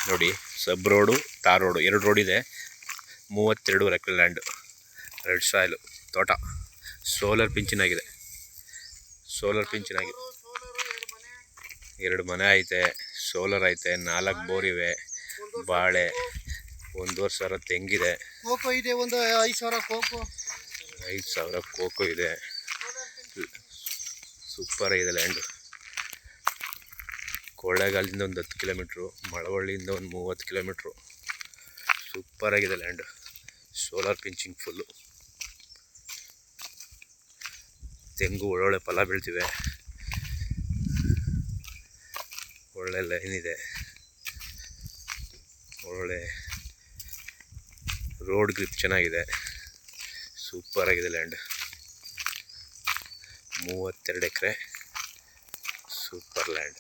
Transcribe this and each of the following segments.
ನೋಡಿ, ಸಬ್ ರೋಡು, ತಾರ್ road, 2 road ಇದೆ. 32 ಎಕರೆ land, red soil ತೋಟ. ಸೋಲಾರ್ ಪಿಂಚಿನಾಗಿದೆ. 2 ಮನೆ ಐತೆ, ಸೋಲಾರ್ ಐತೆ, 4 ಬೋರ್ ಇವೆ, ಬಾಳೆ, 1,500 ತೆಂಗಿದೆ, ಕೋಕೋ ಇದೆ, ಒಂದು 5,000 ಕೋಕೋ, 5,000 ಕೋಕೋ ಇದೆ. ಸೂಪರ್ ಆಗಿದೆ ಲ್ಯಾಂಡು. ಕೊಳ್ಳೇಗಾಲದಿಂದ ಒಂದು 10 ಕಿಲೋಮೀಟ್ರು, ಮಳವಳ್ಳಿಯಿಂದ ಒಂದು 30 ಕಿಲೋಮೀಟ್ರು. ಸೂಪರಾಗಿದೆ ಲ್ಯಾಂಡು. Solar fencing full. ತೆಂಗು ಒಳ್ಳೊಳ್ಳೆ ಫಲ ಬೀಳ್ತಿವೆ, ಒಳ್ಳೆ ಲೈನ್ ಇದೆ, ಒಳ್ಳೆ ರೋಡ್ ಗ್ರಿಪ್ ಚೆನ್ನಾಗಿದೆ. ಸೂಪರಾಗಿದೆ ಲ್ಯಾಂಡ್. 32 ಎಕರೆ ಸೂಪರ್ ಲ್ಯಾಂಡ್.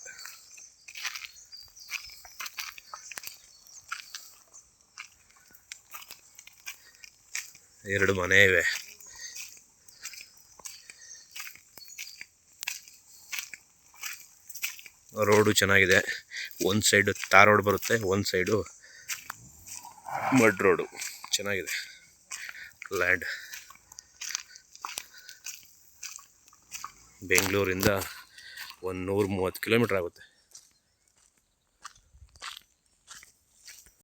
ಎರಡು ಮನೆ ಇವೆ. ರೋಡು ಚೆನ್ನಾಗಿದೆ. ಒಂದು ಸೈಡು ತಾರ್ ರೋಡ್ ಬರುತ್ತೆ, ಒಂದು ಸೈಡು ಮಡ್ ರೋಡು. ಚೆನ್ನಾಗಿದೆ ಲ್ಯಾಂಡ್. ಬೆಂಗಳೂರಿಂದ ಒಂದು 130 ಕಿಲೋಮೀಟ್ರ್ ಆಗುತ್ತೆ.